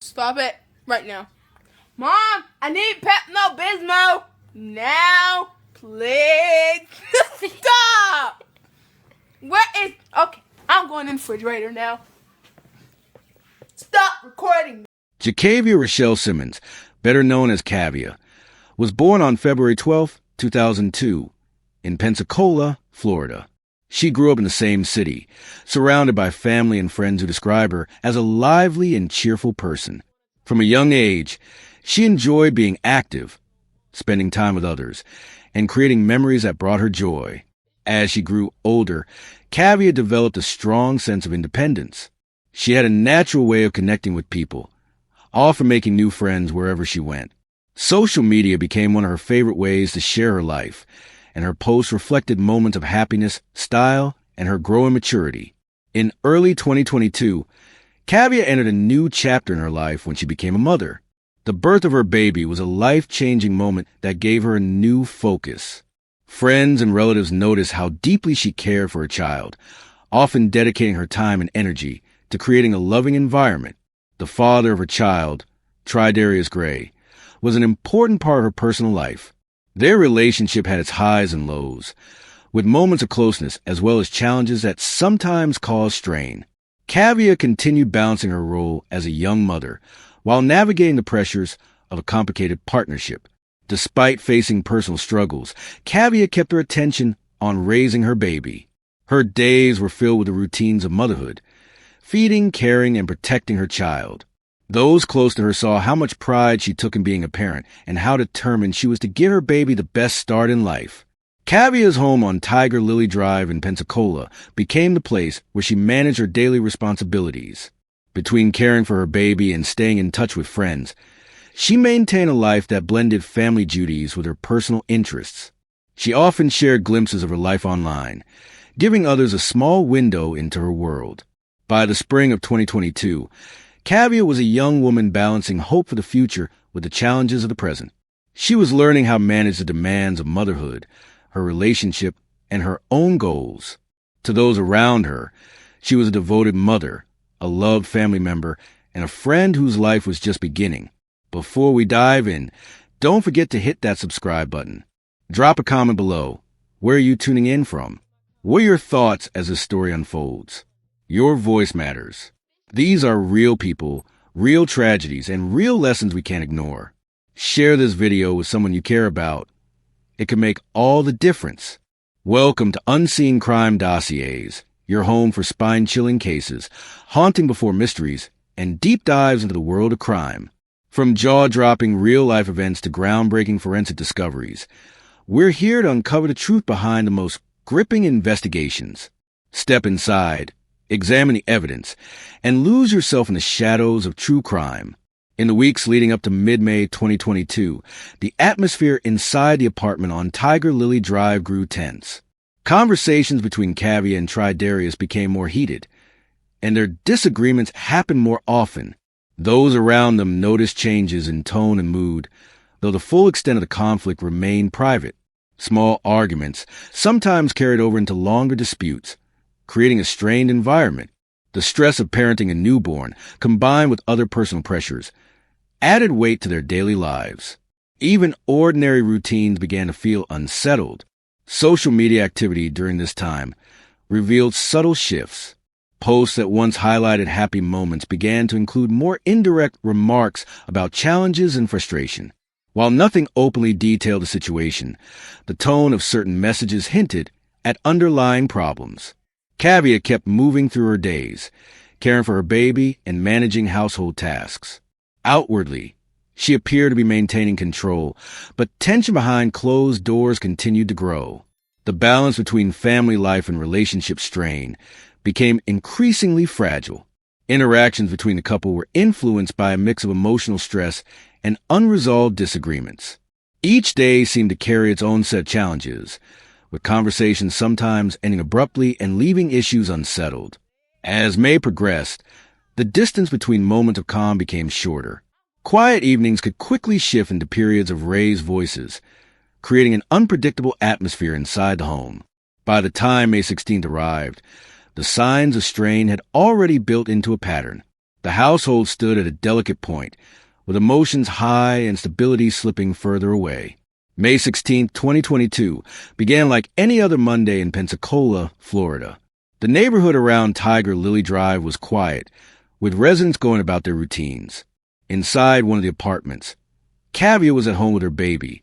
Stop it right now. Mom, I need Pepto-Bismol now, please. Stop. Where is... Okay, I'm going in the refrigerator now. Stop recording. Jakavia Rochelle Simmons, better known as Kavia, was born on February 12, 2002, in Pensacola, Florida. She grew up in the same city, surrounded by family and friends who describe her as a lively and cheerful person. From a young age, she enjoyed being active, spending time with others, and creating memories that brought her joy. As she grew older, Kavia developed a strong sense of independence. She had a natural way of connecting with people, often making new friends wherever she went. Social media became one of her favorite ways to share her life, and her posts reflected moments of happiness, style, and her growing maturity. In early 2022, Kavia entered a new chapter in her life when she became a mother. The birth of her baby was a life-changing moment that gave her a new focus. Friends and relatives noticed how deeply she cared for her child, often dedicating her time and energy to creating a loving environment. The father of her child, Tridarius Gray, was an important part of her personal life. Their relationship had its highs and lows, with moments of closeness as well as challenges that sometimes caused strain. Kavia continued balancing her role as a young mother while navigating the pressures of a complicated partnership. Despite facing personal struggles, Kavia kept her attention on raising her baby. Her days were filled with the routines of motherhood, feeding, caring, and protecting her child. Those close to her saw how much pride she took in being a parent and how determined she was to give her baby the best start in life. Kavia's home on Tiger Lily Drive in Pensacola became the place where she managed her daily responsibilities. Between caring for her baby and staying in touch with friends, she maintained a life that blended family duties with her personal interests. She often shared glimpses of her life online, giving others a small window into her world. By the spring of 2022, Kavia was a young woman balancing hope for the future with the challenges of the present. She was learning how to manage the demands of motherhood, her relationship, and her own goals. To those around her, she was a devoted mother, a loved family member, and a friend whose life was just beginning. Before we dive in, don't forget to hit that subscribe button. Drop a comment below. Where are you tuning in from? What are your thoughts as this story unfolds? Your voice matters. These are real people, real tragedies, and real lessons we can't ignore. Share this video with someone you care about. It can make all the difference. Welcome to Unseen Crime Dossiers, your home for spine-chilling cases, haunting before mysteries, and deep dives into the world of crime. From jaw-dropping real-life events to groundbreaking forensic discoveries, we're here to uncover the truth behind the most gripping investigations. Step inside, examine the evidence, and lose yourself in the shadows of true crime. In the weeks leading up to mid-May 2022, the atmosphere inside the apartment on Tiger Lily Drive grew tense. Conversations between Kavia and Tridarius became more heated, and their disagreements happened more often. Those around them noticed changes in tone and mood, though the full extent of the conflict remained private. Small arguments sometimes carried over into longer disputes, creating a strained environment. The stress of parenting a newborn, combined with other personal pressures, added weight to their daily lives. Even ordinary routines began to feel unsettled. Social media activity during this time revealed subtle shifts. Posts that once highlighted happy moments began to include more indirect remarks about challenges and frustration. While nothing openly detailed the situation, the tone of certain messages hinted at underlying problems. Kavia kept moving through her days, caring for her baby and managing household tasks. Outwardly, she appeared to be maintaining control, but tension behind closed doors continued to grow. The balance between family life and relationship strain became increasingly fragile. Interactions between the couple were influenced by a mix of emotional stress and unresolved disagreements. Each day seemed to carry its own set of challenges, with conversations sometimes ending abruptly and leaving issues unsettled. As May progressed, the distance between moments of calm became shorter. Quiet evenings could quickly shift into periods of raised voices, creating an unpredictable atmosphere inside the home. By the time May 16th arrived, the signs of strain had already built into a pattern. The household stood at a delicate point, with emotions high and stability slipping further away. May 16, 2022, began like any other Monday in Pensacola, Florida. The neighborhood around Tiger Lily Drive was quiet, with residents going about their routines. Inside one of the apartments, Kavia was at home with her baby,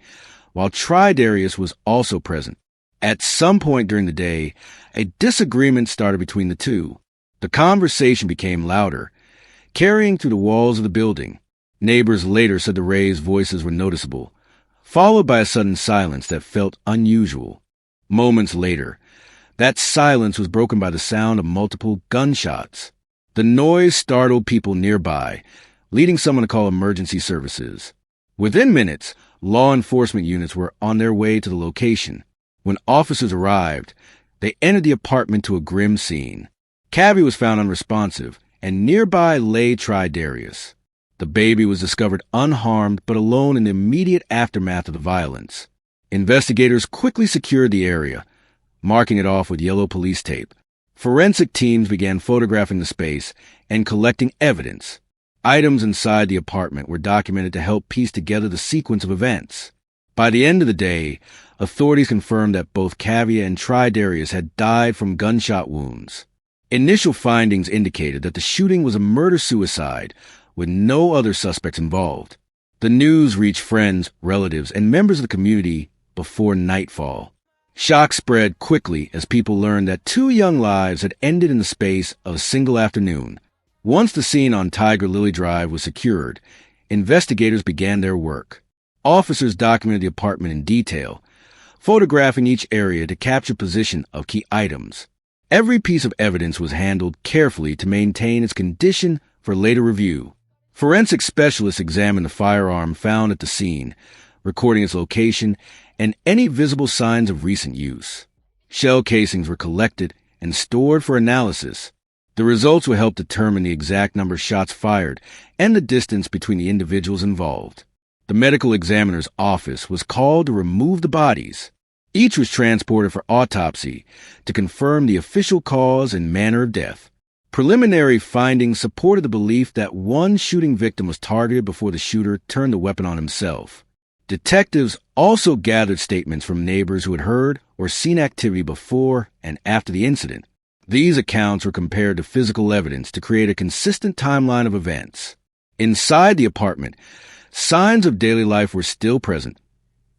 while Tridarius was also present. At some point during the day, a disagreement started between the two. The conversation became louder, carrying through the walls of the building. Neighbors later said the raised voices were noticeable, followed by a sudden silence that felt unusual. Moments later, that silence was broken by the sound of multiple gunshots. The noise startled people nearby, leading someone to call emergency services. Within minutes, law enforcement units were on their way to the location. When officers arrived, they entered the apartment to a grim scene. Kavia was found unresponsive, and nearby lay Tridarius. The baby was discovered unharmed but alone in the immediate aftermath of the violence. Investigators quickly secured the area, marking it off with yellow police tape. Forensic teams began photographing the space and collecting evidence. Items inside the apartment were documented to help piece together the sequence of events. By the end of the day, authorities confirmed that both Kavia and Tridarius had died from gunshot wounds. Initial findings indicated that the shooting was a murder-suicide, with no other suspects involved. The news reached friends, relatives, and members of the community before nightfall. Shock spread quickly as people learned that 2 young lives had ended in the space of a single afternoon. Once the scene on Tiger Lily Drive was secured, investigators began their work. Officers documented the apartment in detail, photographing each area to capture position of key items. Every piece of evidence was handled carefully to maintain its condition for later review. Forensic specialists examined the firearm found at the scene, recording its location and any visible signs of recent use. Shell casings were collected and stored for analysis. The results will help determine the exact number of shots fired and the distance between the individuals involved. The medical examiner's office was called to remove the bodies. Each was transported for autopsy to confirm the official cause and manner of death. Preliminary findings supported the belief that one shooting victim was targeted before the shooter turned the weapon on himself. Detectives also gathered statements from neighbors who had heard or seen activity before and after the incident. These accounts were compared to physical evidence to create a consistent timeline of events. Inside the apartment, signs of daily life were still present: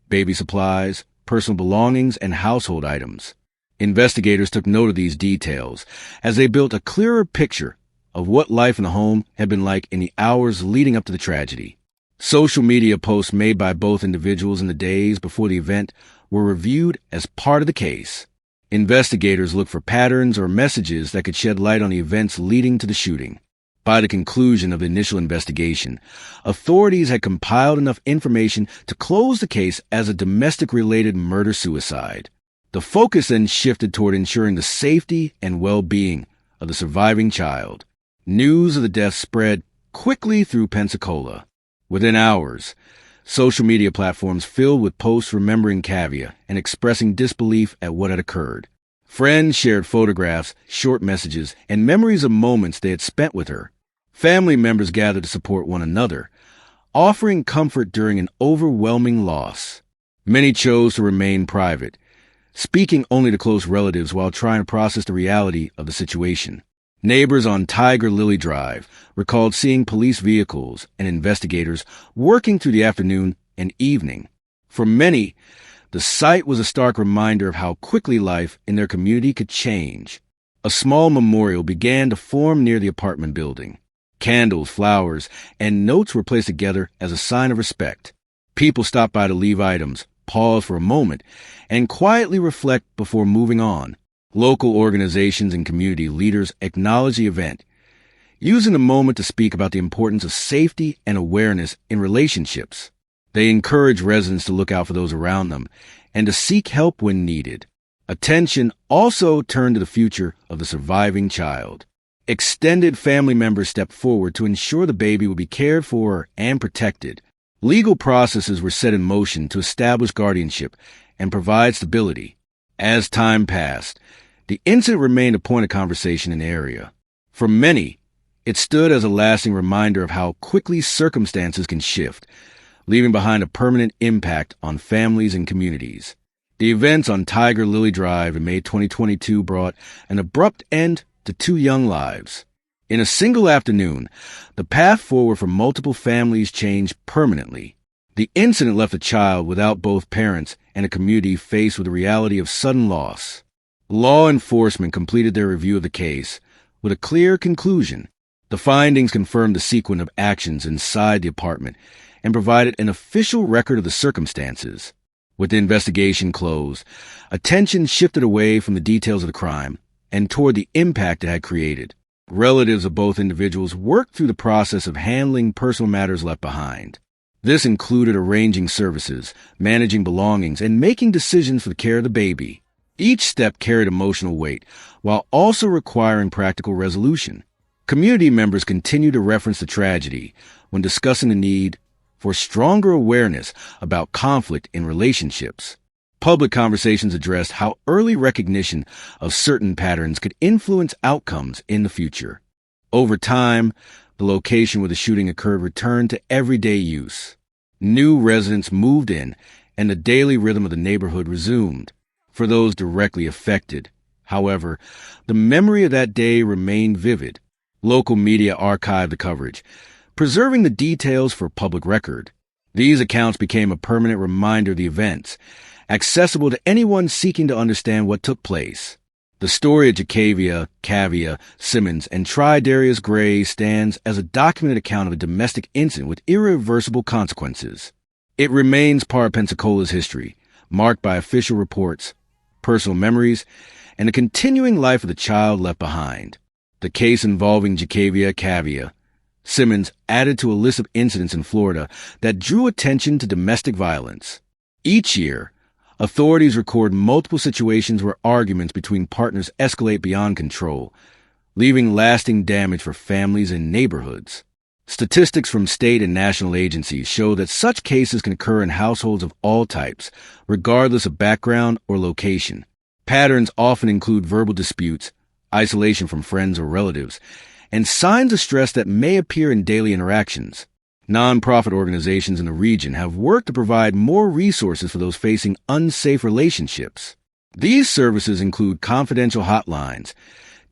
baby supplies, personal belongings, and household items. Investigators took note of these details as they built a clearer picture of what life in the home had been like in the hours leading up to the tragedy. Social media posts made by both individuals in the days before the event were reviewed as part of the case. Investigators looked for patterns or messages that could shed light on the events leading to the shooting. By the conclusion of the initial investigation, authorities had compiled enough information to close the case as a domestic-related murder-suicide. The focus then shifted toward ensuring the safety and well-being of the surviving child. News of the death spread quickly through Pensacola. Within hours, social media platforms filled with posts remembering Kavia and expressing disbelief at what had occurred. Friends shared photographs, short messages, and memories of moments they had spent with her. Family members gathered to support one another, offering comfort during an overwhelming loss. Many chose to remain private, speaking only to close relatives while trying to process the reality of the situation. Neighbors on Tiger Lily Drive recalled seeing police vehicles and investigators working through the afternoon and evening. For many, the sight was a stark reminder of how quickly life in their community could change. A small memorial began to form near the apartment building. Candles, flowers, and notes were placed together as a sign of respect. People stopped by to leave items, pause for a moment, and quietly reflect before moving on. Local organizations and community leaders acknowledged the event, using the moment to speak about the importance of safety and awareness in relationships. They encouraged residents to look out for those around them and to seek help when needed. Attention also turned to the future of the surviving child. Extended family members stepped forward to ensure the baby would be cared for and protected. Legal processes were set in motion to establish guardianship and provide stability. As time passed, the incident remained a point of conversation in the area. For many, It stood as a lasting reminder of how quickly circumstances can shift, leaving behind a permanent impact on families and communities. The events on Tiger Lily Drive in May 2022 brought an abrupt end to 2 young lives. In a single afternoon, the path forward for multiple families changed permanently. The incident left a child without both parents and a community faced with the reality of sudden loss. Law enforcement completed their review of the case with a clear conclusion. The findings confirmed the sequence of actions inside the apartment and provided an official record of the circumstances. With the investigation closed, attention shifted away from the details of the crime and toward the impact it had created. Relatives of both individuals worked through the process of handling personal matters left behind. This included arranging services, managing belongings, and making decisions for the care of the baby. Each step carried emotional weight, while also requiring practical resolution. Community members continued to reference the tragedy when discussing the need for stronger awareness about conflict in relationships. Public conversations addressed how early recognition of certain patterns could influence outcomes in the future. Over time, the location where the shooting occurred returned to everyday use. New residents moved in, and the daily rhythm of the neighborhood resumed. For those directly affected, however, the memory of that day remained vivid. Local media archived the coverage, preserving the details for public record. These accounts became a permanent reminder of the events, accessible to anyone seeking to understand what took place. The story of Jakavia, Kavia, Simmons, and Tridarius Gray stands as a documented account of a domestic incident with irreversible consequences. It remains part of Pensacola's history, marked by official reports, personal memories, and the continuing life of the child left behind. The case involving Jakavia Kavia Simmons added to a list of incidents in Florida that drew attention to domestic violence. Each year, authorities record multiple situations where arguments between partners escalate beyond control, leaving lasting damage for families and neighborhoods. Statistics from state and national agencies show that such cases can occur in households of all types, regardless of background or location. Patterns often include verbal disputes, isolation from friends or relatives, and signs of stress that may appear in daily interactions. Nonprofit organizations in the region have worked to provide more resources for those facing unsafe relationships. These services include confidential hotlines,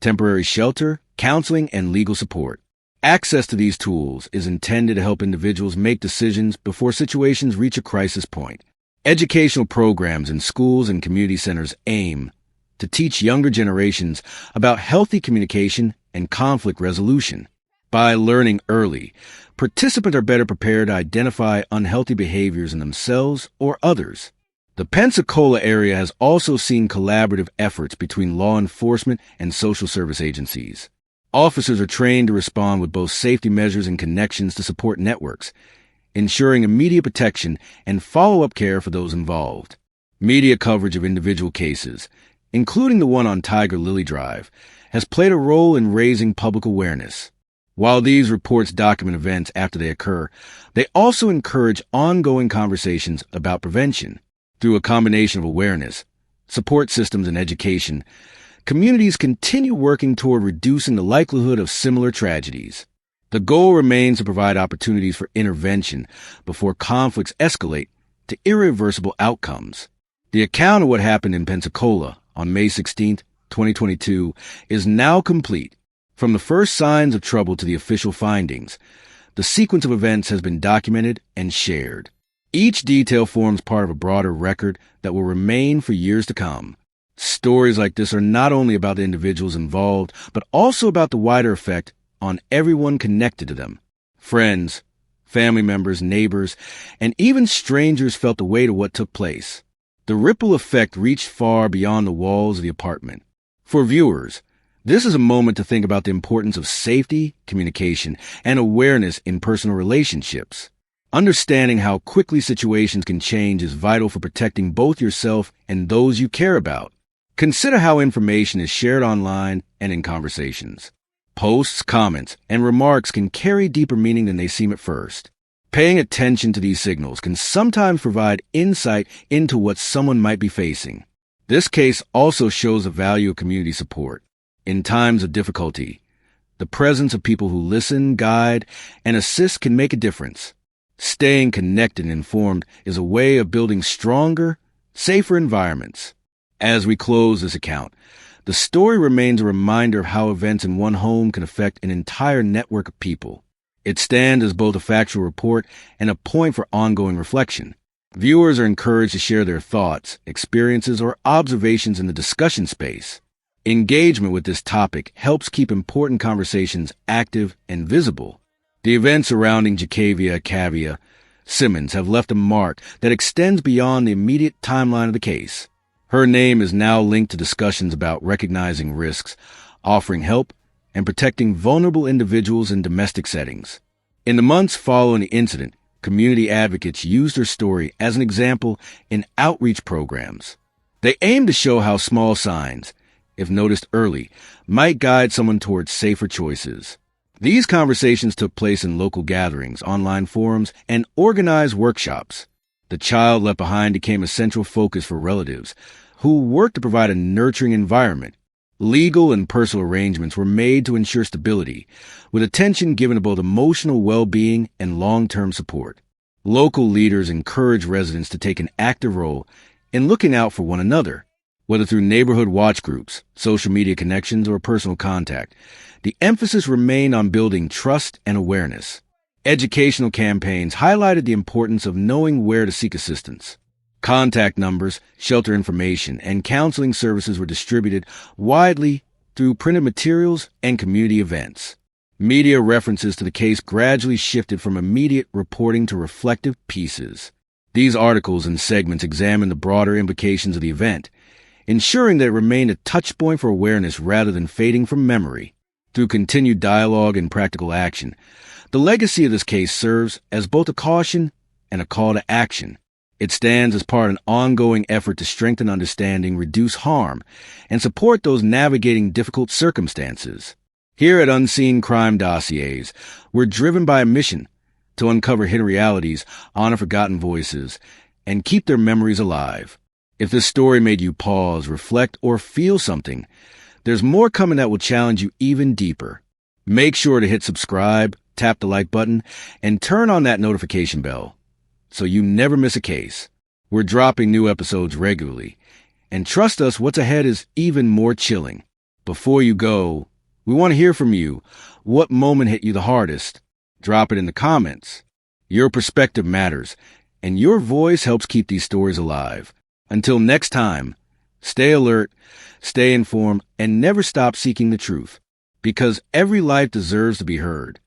temporary shelter, counseling, and legal support. Access to these tools is intended to help individuals make decisions before situations reach a crisis point. Educational programs in schools and community centers aim to teach younger generations about healthy communication and conflict resolution. By learning early, participants are better prepared to identify unhealthy behaviors in themselves or others. The Pensacola area has also seen collaborative efforts between law enforcement and social service agencies. Officers are trained to respond with both safety measures and connections to support networks, ensuring immediate protection and follow-up care for those involved. Media coverage of individual cases, including the one on Tiger Lily Drive, has played a role in raising public awareness. While these reports document events after they occur, they also encourage ongoing conversations about prevention. Through a combination of awareness, support systems, and education, communities continue working toward reducing the likelihood of similar tragedies. The goal remains to provide opportunities for intervention before conflicts escalate to irreversible outcomes. The account of what happened in Pensacola on May 16, 2022, is now complete. From the first signs of trouble to the official findings, the sequence of events has been documented and shared. Each detail forms part of a broader record that will remain for years to come. Stories like this are not only about the individuals involved, but also about the wider effect on everyone connected to them. Friends, family members, neighbors, and even strangers felt the weight of what took place. The ripple effect reached far beyond the walls of the apartment. For viewers, this is a moment to think about the importance of safety, communication, and awareness in personal relationships. Understanding how quickly situations can change is vital for protecting both yourself and those you care about. Consider how information is shared online and in conversations. Posts, comments, and remarks can carry deeper meaning than they seem at first. Paying attention to these signals can sometimes provide insight into what someone might be facing. This case also shows the value of community support. In times of difficulty, The presence of people who listen, guide, and assist can make a difference. Staying connected and informed is a way of building stronger, safer environments. As we close this account, the story remains a reminder of how events in one home can affect an entire network of people. It stands as both a factual report and a point for ongoing reflection. Viewers are encouraged to share their thoughts, experiences, or observations in the discussion space. Engagement with this topic helps keep important conversations active and visible. The events surrounding Jakavia, Kavia, Simmons have left a mark that extends beyond the immediate timeline of the case. Her name is now linked to discussions about recognizing risks, offering help, and protecting vulnerable individuals in domestic settings. In the months following the incident, community advocates used her story as an example in outreach programs. They aim to show how small signs, if noticed early, might guide someone towards safer choices. These conversations took place in local gatherings, online forums, and organized workshops. The child left behind became a central focus for relatives, who worked to provide a nurturing environment. Legal and personal arrangements were made to ensure stability, with attention given to both emotional well-being and long-term support. Local leaders encouraged residents to take an active role in looking out for one another, whether through neighborhood watch groups, social media connections, or personal contact. The emphasis remained on building trust and awareness. Educational campaigns highlighted the importance of knowing where to seek assistance. Contact numbers, shelter information, and counseling services were distributed widely through printed materials and community events. Media references to the case gradually shifted from immediate reporting to reflective pieces. These articles and segments examined the broader implications of the event, ensuring that it remained a touchpoint for awareness rather than fading from memory. Through continued dialogue and practical action, the legacy of this case serves as both a caution and a call to action. It stands as part of an ongoing effort to strengthen understanding, reduce harm, and support those navigating difficult circumstances. Here at Unseen Crime Dossiers, we're driven by a mission to uncover hidden realities, honor forgotten voices, and keep their memories alive. If this story made you pause, reflect, or feel something, there's more coming that will challenge you even deeper. Make sure to hit subscribe, tap the like button, and turn on that notification bell so you never miss a case. We're dropping new episodes regularly, and trust us, what's ahead is even more chilling. Before you go, we want to hear from you. What moment hit you the hardest? Drop it in the comments. Your perspective matters, and your voice helps keep these stories alive. Until next time, stay alert, stay informed, and never stop seeking the truth, because every life deserves to be heard.